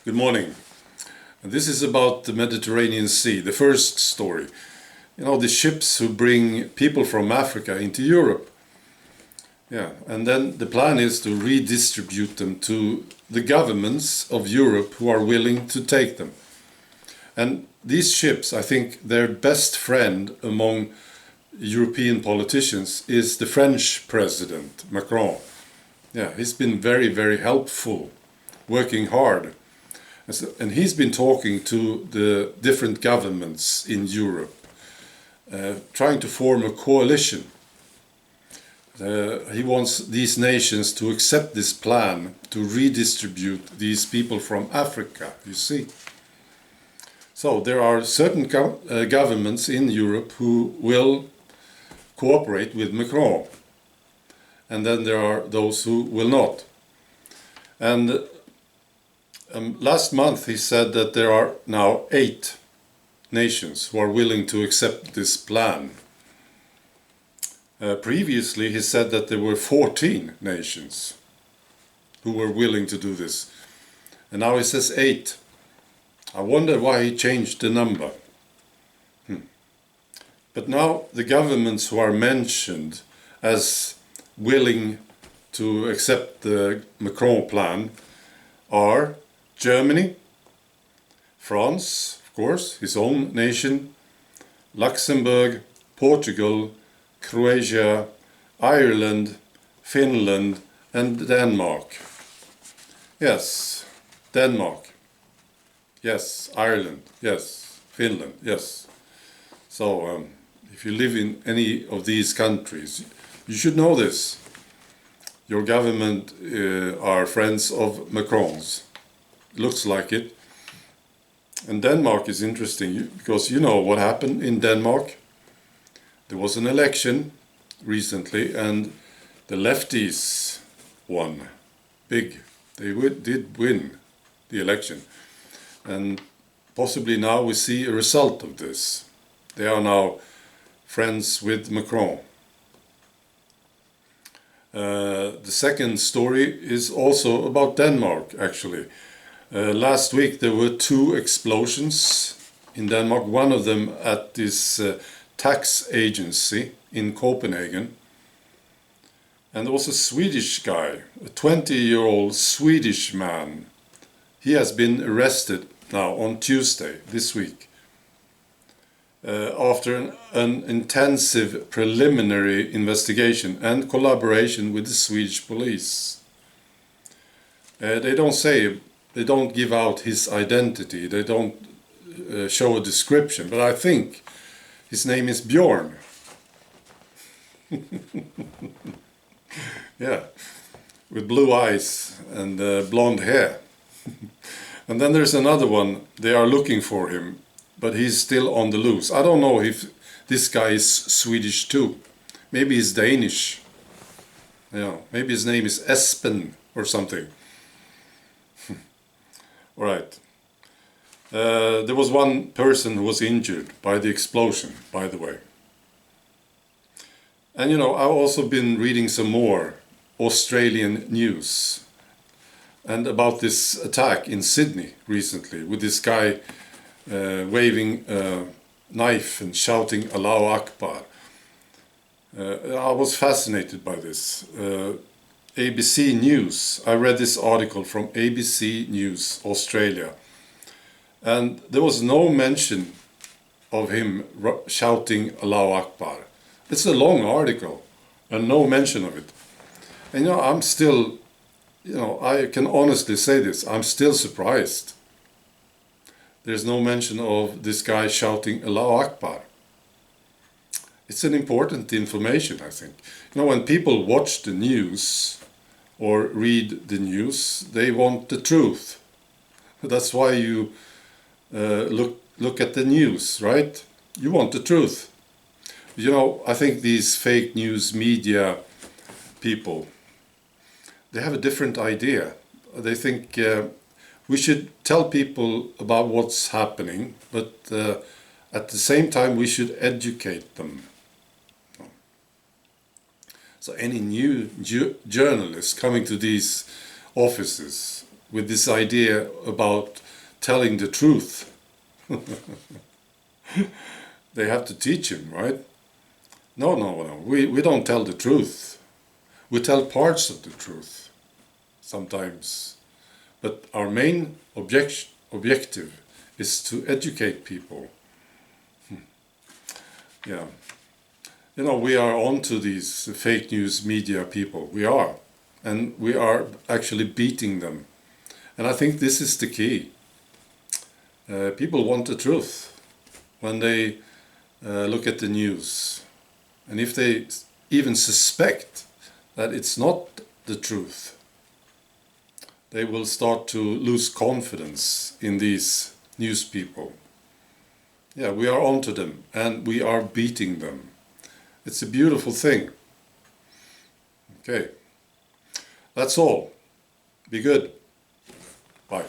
Good morning. This is about the Mediterranean Sea, the first story. You know, the ships who bring people from Africa into Europe. Yeah, and then the plan is to redistribute them to the governments of Europe who are willing to take them. And these ships, I think their best friend among European politicians is the French president, Macron. Yeah, he's been very, very helpful, working hard. And he's been talking to the different governments in Europe, trying to form a coalition. He wants these nations to accept this plan to redistribute these people from Africa, you see. So there are certain governments in Europe who will cooperate with Macron, and then there are those who will not. And last month he said that there are now 8 nations who are willing to accept this plan. Previously he said that there were 14 nations who were willing to do this. And now he says 8. I wonder why he changed the number. But now the governments who are mentioned as willing to accept the Macron plan are Germany, France, of course, his own nation, Luxembourg, Portugal, Croatia, Ireland, Finland, and Denmark. Yes, Denmark. Yes, Ireland. Yes, Finland. Yes. So, if you live in any of these countries, you should know this. Your government are friends of Macron's. Looks like it. And Denmark is interesting because you know what happened in Denmark. There was an election recently and the lefties won big. They did win the election. And possibly now we see a result of this. They are now friends with Macron. The second story is also about Denmark, actually. Last week there were 2 explosions in Denmark, one of them at this tax agency in Copenhagen. And there was a Swedish guy, a 20-year-old Swedish man. He has been arrested now on Tuesday this week after an intensive preliminary investigation and collaboration with the Swedish police. They don't give out his identity, they don't show a description, but I think his name is Bjorn. Yeah, with blue eyes and blonde hair. And then there's another one, they are looking for him, but he's still on the loose. I don't know if this guy is Swedish too. Maybe he's Danish. Yeah, maybe his name is Espen or something. All right. There was one person who was injured by the explosion, by the way. And you know, I've also been reading some more Australian news and about this attack in Sydney recently with this guy waving a knife and shouting Allahu Akbar. I was fascinated by this. ABC News, I read this article from ABC News Australia, and there was no mention of him shouting Allahu Akbar. It's a long article and no mention of it. And you know, I'm still, I can honestly say this, I'm still surprised. There's no mention of this guy shouting Allahu Akbar. It's an important information, I think. You know, when people watch the news or read the news, they want the truth. That's why you look at the news, right? You want the truth. You know, I think these fake news media people, they have a different idea. They think we should tell people about what's happening, but at the same time we should educate them. So any new journalist coming to these offices, with this idea about telling the truth. They have to teach him, right? No, no, no. We don't tell the truth. We tell parts of the truth sometimes. But our main objective is to educate people. Yeah. You know, we are onto these fake news media people. We are. And we are actually beating them. And I think this is the key. People want the truth when they look at the news. And if they even suspect that it's not the truth, they will start to lose confidence in these news people. Yeah, we are onto them and we are beating them. It's a beautiful thing. Okay, that's all. Be good. Bye.